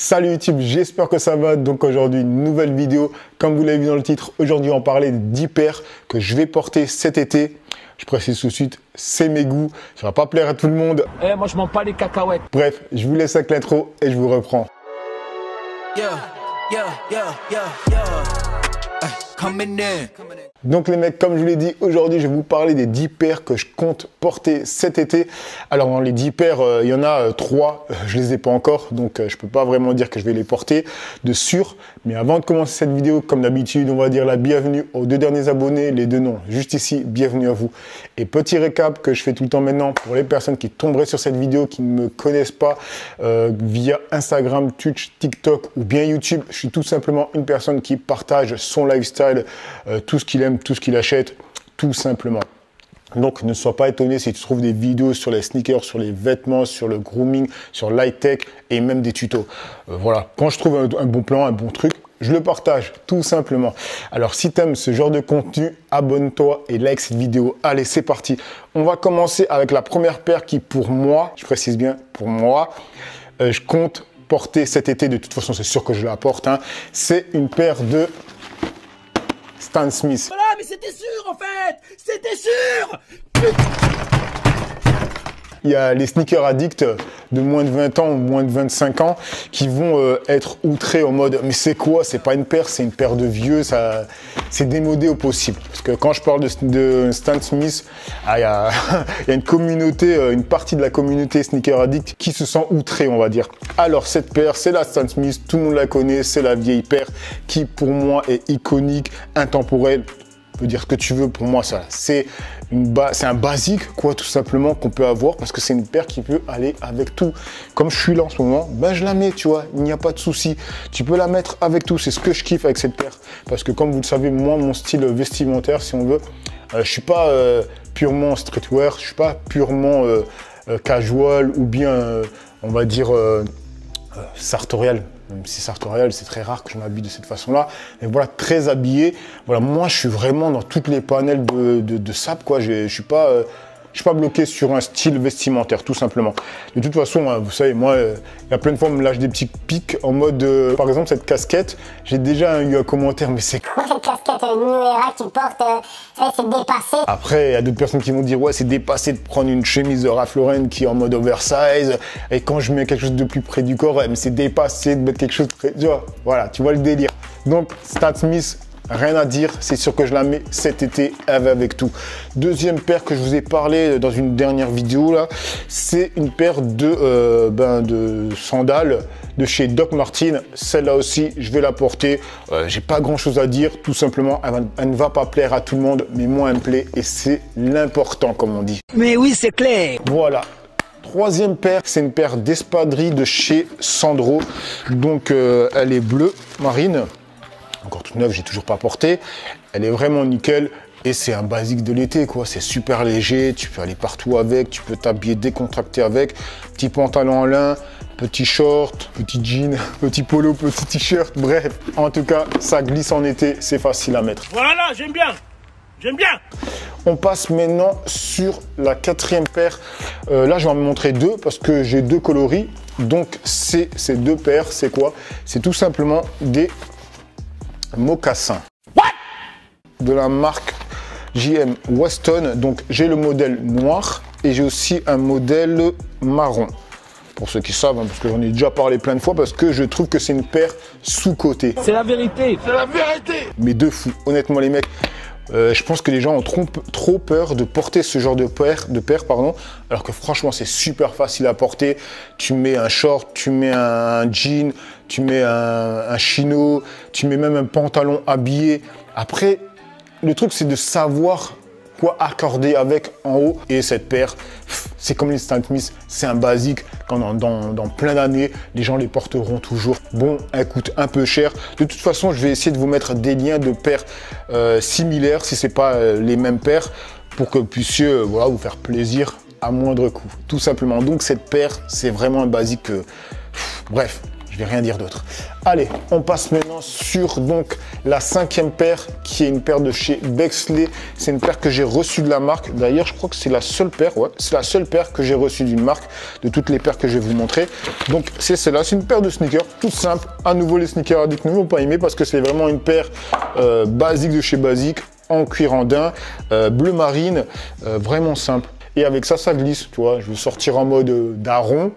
Salut YouTube, j'espère que ça va. Donc aujourd'hui, une nouvelle vidéo. Comme vous l'avez vu dans le titre, aujourd'hui on va parler des 10 paires que je vais porter cet été. Je précise tout de suite, c'est mes goûts. Ça va pas plaire à tout le monde. Moi je m'en bats les cacahuètes. Bref, je vous laisse avec l'intro et je vous reprends. Donc les mecs, comme je vous l'ai dit, aujourd'hui je vais vous parler des 10 paires que je compte porter cet été. Alors dans les 10 paires, il y en a 3, je les ai pas encore, donc je peux pas vraiment dire que je vais les porter de sûr. Mais avant de commencer cette vidéo, comme d'habitude, on va dire la bienvenue aux 2 derniers abonnés, les 2 noms, juste ici, bienvenue à vous. Et petit récap que je fais tout le temps maintenant pour les personnes qui tomberaient sur cette vidéo, qui ne me connaissent pas via Instagram, Twitch, TikTok ou bien YouTube. Je suis tout simplement une personne qui partage son lifestyle, tout ce qu'il aime, tout ce qu'il achète, tout simplement. Donc ne sois pas étonné si tu trouves des vidéos sur les sneakers, sur les vêtements, sur le grooming, sur l'high-tech et même des tutos. Voilà, quand je trouve un bon plan, un bon truc, je le partage tout simplement. Alors si tu aimes ce genre de contenu, abonne-toi et like cette vidéo. Allez, c'est parti. On va commencer avec la première paire qui pour moi, je précise bien pour moi, je compte porter cet été. De toute façon, c'est sûr que je la porte. C'est une paire de Stan Smith. Voilà, mais c'était sûr en fait. C'était sûr. Putain. Il y a les sneakers addicts de moins de 20 ans ou moins de 25 ans qui vont être outrés en mode mais c'est quoi? C'est pas une paire, c'est une paire de vieux, ça, c'est démodé au possible. Parce que quand je parle de Stan Smith, il y a une communauté, une partie de la communauté sneaker addict qui se sent outrée, on va dire. Alors cette paire, c'est la Stan Smith, tout le monde la connaît, c'est la vieille paire qui pour moi est iconique, intemporelle. Tu peux dire ce que tu veux, pour moi ça c'est un basique quoi, tout simplement, qu'on peut avoir parce que c'est une paire qui peut aller avec tout. Comme je suis là en ce moment, ben je la mets, tu vois, il n'y a pas de souci, tu peux la mettre avec tout. C'est ce que je kiffe avec cette paire parce que comme vous le savez, moi mon style vestimentaire, si on veut, je suis pas purement streetwear, je suis pas purement casual ou bien on va dire sartorial. Même si sartorial, c'est très rare que je m'habille de cette façon-là. Mais voilà, très habillé. Voilà, moi, je suis vraiment dans toutes les panels de sap, quoi. Je suis pas bloqué sur un style vestimentaire, tout simplement. De toute façon, vous savez, moi, il y a plein de fois, on me lâche des petits pics en mode, par exemple, cette casquette. J'ai déjà eu un commentaire, mais c'est quoi cette casquette New Era que tu portes, c'est dépassé. Après, il y a d'autres personnes qui vont dire, ouais, c'est dépassé de prendre une chemise de Ralph Lauren qui est en mode oversize. Et quand je mets quelque chose de plus près du corps, ouais, mais c'est dépassé de mettre quelque chose près, tu vois, voilà, tu vois le délire. Donc, Stan Smith, rien à dire, c'est sûr que je la mets cet été, elle va avec tout. Deuxième paire que je vous ai parlé dans une dernière vidéo là, c'est une paire de sandales de chez Doc Martens. Celle-là aussi, je vais la porter. J'ai pas grand chose à dire, tout simplement, elle ne va pas plaire à tout le monde, mais moi elle me plaît et c'est l'important comme on dit. Mais oui, c'est clair. Voilà. Troisième paire, c'est une paire d'espadrilles de chez Sandro. Donc elle est bleue marine. Encore toute neuve, j'ai toujours pas porté. Elle est vraiment nickel et c'est un basique de l'été quoi. C'est super léger, tu peux aller partout avec, tu peux t'habiller décontracté avec. Petit pantalon en lin, petit short, petit jean, petit polo, petit t-shirt. Bref, en tout cas, ça glisse en été, c'est facile à mettre. Voilà, j'aime bien. J'aime bien. On passe maintenant sur la quatrième paire. Là, je vais en montrer 2 parce que j'ai 2 coloris. Donc, ces 2 paires, c'est quoi? C'est tout simplement des mocassins de la marque JM Weston. Donc j'ai le modèle noir et j'ai aussi un modèle marron, pour ceux qui savent, parce que j'en ai déjà parlé plein de fois, parce que je trouve que c'est une paire sous-cotée. C'est la vérité. C'est la vérité. Mais de fou, honnêtement les mecs, je pense que les gens ont trop peur de porter ce genre de paire, alors que franchement c'est super facile à porter. Tu mets un short, tu mets un jean, tu mets un chino, tu mets même un pantalon habillé. Après, le truc c'est de savoir quoi accorder avec en haut. Et cette paire, c'est comme les Stan Smith, c'est un basique. Dans plein d'années, les gens les porteront toujours. Bon, elle coûte un peu cher. De toute façon, je vais essayer de vous mettre des liens de paires similaires, si ce n'est pas les mêmes paires, pour que vous puissiez voilà, vous faire plaisir à moindre coût, tout simplement. Donc cette paire, c'est vraiment un basique. Bref, Je vais rien dire d'autre. Allez, on passe maintenant sur donc la 5e paire, qui est une paire de chez Bexley. C'est une paire que j'ai reçue de la marque. D'ailleurs, je crois que c'est la seule paire, ouais, c'est la seule paire que j'ai reçue d'une marque, de toutes les paires que je vais vous montrer. Donc, c'est celle-là, c'est une paire de sneakers, toute simple. À nouveau, les sneakers Addict ne m'ont pas aimé parce que c'est vraiment une paire basique de chez Basique, en cuir andin, bleu marine, vraiment simple. Et avec ça, ça glisse, tu vois. Je vais sortir en mode daron,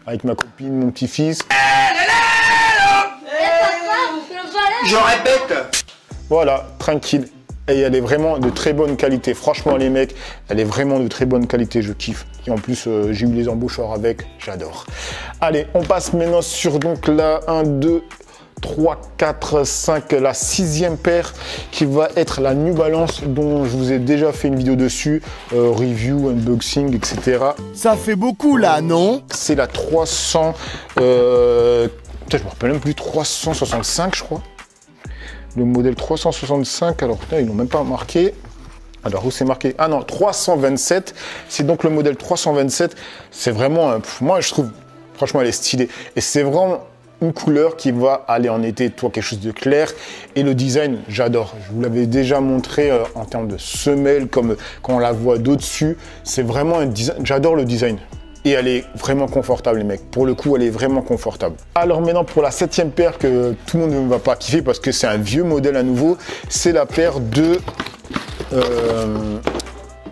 avec ma copine, mon petit-fils. Je répète. Voilà, tranquille. Et elle est vraiment de très bonne qualité. Franchement, les mecs, elle est vraiment de très bonne qualité. Je kiffe. Et en plus, j'ai eu les embouchoirs avec. J'adore. Allez, on passe maintenant sur donc la 1, 2, 3, 4, 5, la 6e paire qui va être la New Balance dont je vous ai déjà fait une vidéo dessus, review, unboxing, etc. Ça fait beaucoup là, non? C'est la 300, je me rappelle même plus, 365 je crois. Le modèle 365, alors putain, ils l'ont même pas marqué. Alors où c'est marqué? Ah non, 327, c'est donc le modèle 327. C'est vraiment, moi je trouve, franchement elle est stylée. Et c'est vraiment une couleur qui va aller en été, toi, quelque chose de clair. Et le design, j'adore. Je vous l'avais déjà montré en termes de semelle, comme quand on la voit d'au-dessus. C'est vraiment un design, j'adore le design. Et elle est vraiment confortable, les mecs. Pour le coup, elle est vraiment confortable. Alors maintenant, pour la 7e paire que tout le monde ne va pas kiffer parce que c'est un vieux modèle à nouveau, c'est la paire de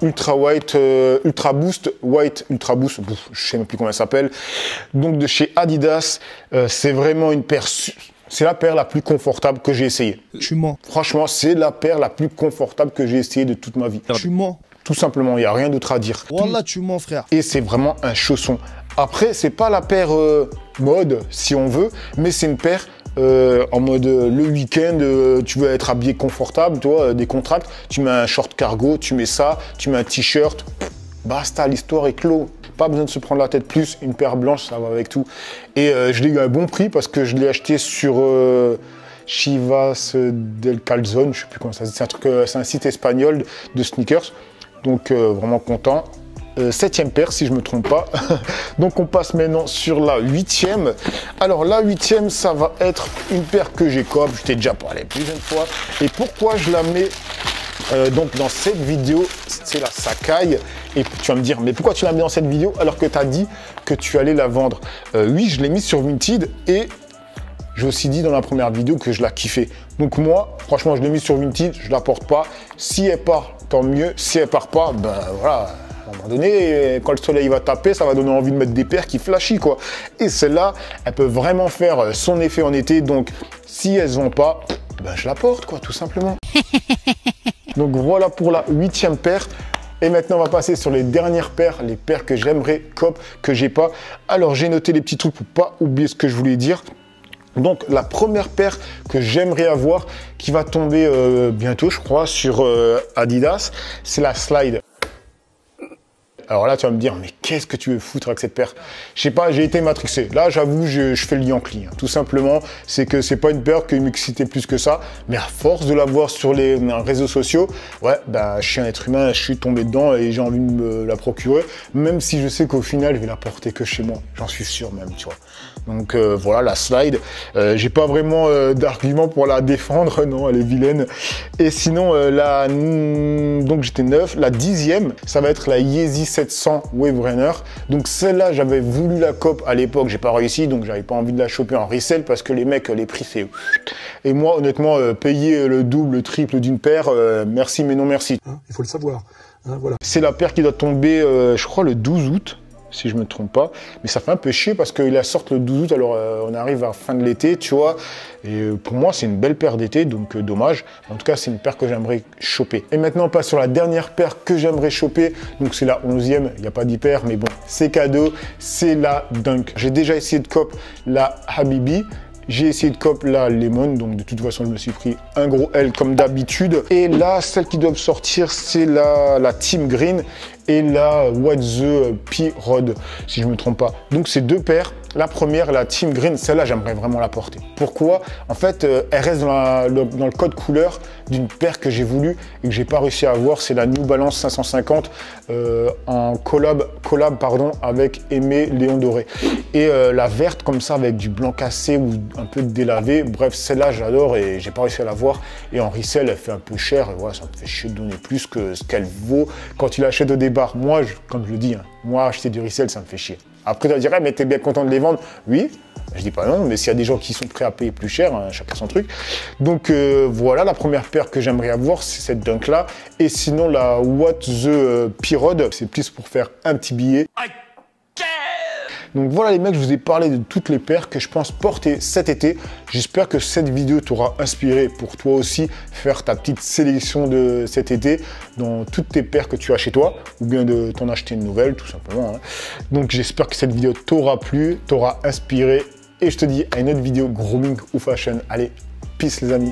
Ultra White, Ultra Boost, White Ultra Boost, je sais même plus comment elle s'appelle. Donc de chez Adidas, c'est vraiment une paire, c'est la paire la plus confortable que j'ai essayée. Tu mens. Franchement, c'est la paire la plus confortable que j'ai essayée de toute ma vie. Tu mens. Tout simplement, il n'y a rien d'autre à dire. Wallah, tu mens, frère. Et c'est vraiment un chausson. Après, c'est pas la paire mode, si on veut, mais c'est une paire en mode le week-end, tu veux être habillé confortable, tu vois, décontracte, tu mets un short cargo, tu mets ça, tu mets un t-shirt, basta, l'histoire est clos. Pas besoin de se prendre la tête plus, une paire blanche, ça va avec tout. Et je l'ai eu à un bon prix parce que je l'ai acheté sur Chivas del Calzone, je sais plus comment ça se dit, c'est un truc, c'est un site espagnol de sneakers. Donc vraiment content. 7e paire si je me trompe pas. Donc on passe maintenant sur la 8e. Alors la 8e, ça va être une paire que j'ai coop, je t'ai déjà parlé plusieurs fois. Et pourquoi je la mets donc dans cette vidéo, c'est la Sacai. Et tu vas me dire, mais pourquoi tu la mets dans cette vidéo alors que tu as dit que tu allais la vendre? Oui, je l'ai mise sur Vinted et j'ai aussi dit dans la première vidéo que je la kiffais. Donc moi, franchement, je l'ai mise sur Vinted, je la porte pas. Si elle part, tant mieux. Si elle part pas, ben voilà, à un moment donné, quand le soleil va taper, ça va donner envie de mettre des paires qui flashient, quoi. Et celle-là, elle peut vraiment faire son effet en été. Donc, si elles vont pas, ben je la porte, quoi, tout simplement. Donc voilà pour la 8e paire. Et maintenant, on va passer sur les dernières paires, les paires que j'aimerais cop, que j'ai pas. Alors, j'ai noté les petits trucs pour pas oublier ce que je voulais dire. Donc la première paire que j'aimerais avoir, qui va tomber bientôt je crois sur Adidas, c'est la Slide. Alors là tu vas me dire, mais qu'est-ce que tu veux foutre avec cette paire? Je sais pas, j'ai été matrixé. Là j'avoue, je fais le Yankee. Tout simplement, c'est que c'est pas une paire qui m'excitait plus que ça. Mais à force de la voir sur les réseaux sociaux, ouais, bah, je suis un être humain, je suis tombé dedans et j'ai envie de me la procurer. Même si je sais qu'au final, je vais la porter que chez moi. J'en suis sûr même, tu vois. Donc voilà, la Slide. J'ai pas vraiment d'argument pour la défendre, non, elle est vilaine. Et sinon, donc j'étais 9. La 10e, ça va être la Yeezy 700 Wave Runner. Donc celle-là, j'avais voulu la coop à l'époque, j'ai pas réussi, donc j'avais pas envie de la choper en resell parce que les mecs, les prix c'est... Et moi, honnêtement, payer le double, le triple d'une paire, merci mais non merci. Hein, il faut le savoir. Hein, voilà. C'est la paire qui doit tomber, je crois, le 12 août. Si je me trompe pas, mais ça fait un peu chier parce qu'ils la sortent le 12 août, alors on arrive à la fin de l'été, tu vois, et pour moi c'est une belle paire d'été, donc dommage. En tout cas c'est une paire que j'aimerais choper. Et maintenant on passe sur la dernière paire que j'aimerais choper, donc c'est la 11e, il n'y a pas d'hyper, mais bon, c'est cadeau, c'est la Dunk. J'ai déjà essayé de cop la Habibi, j'ai essayé de cop la Lemon, donc de toute façon je me suis pris un gros L comme d'habitude. Et là, celles qui doivent sortir, c'est la Team Green et la What the P-Rod, si je ne me trompe pas. Donc c'est deux paires La première, la Team Green, celle-là, j'aimerais vraiment la porter. Pourquoi? En fait, elle reste dans le code couleur d'une paire que j'ai voulu et que j'ai pas réussi à avoir. C'est la New Balance 550 en collab avec Aimé Léon Doré. Et la verte comme ça avec du blanc cassé ou un peu délavé. Bref, celle-là, j'adore et j'ai pas réussi à l'avoir. Et en resell, elle fait un peu cher. Et voilà, ça me fait chier de donner plus que ce qu'elle vaut quand tu l'achètes au départ. Moi, comme je le dis, hein, moi, acheter du resell, ça me fait chier. Après, tu vas dire, mais t'es bien content de les vendre? Oui, je dis pas non, mais s'il y a des gens qui sont prêts à payer plus cher, hein, chacun son truc. Donc voilà, la première paire que j'aimerais avoir, c'est cette Dunk là. Et sinon, la What the Pirode, c'est plus pour faire un petit billet. Donc voilà les mecs, je vous ai parlé de toutes les paires que je pense porter cet été. J'espère que cette vidéo t'aura inspiré pour toi aussi faire ta petite sélection de cet été dans toutes tes paires que tu as chez toi ou bien de t'en acheter une nouvelle tout simplement. Hein. Donc j'espère que cette vidéo t'aura plu, t'aura inspiré et je te dis à une autre vidéo grooming ou fashion. Allez, peace les amis.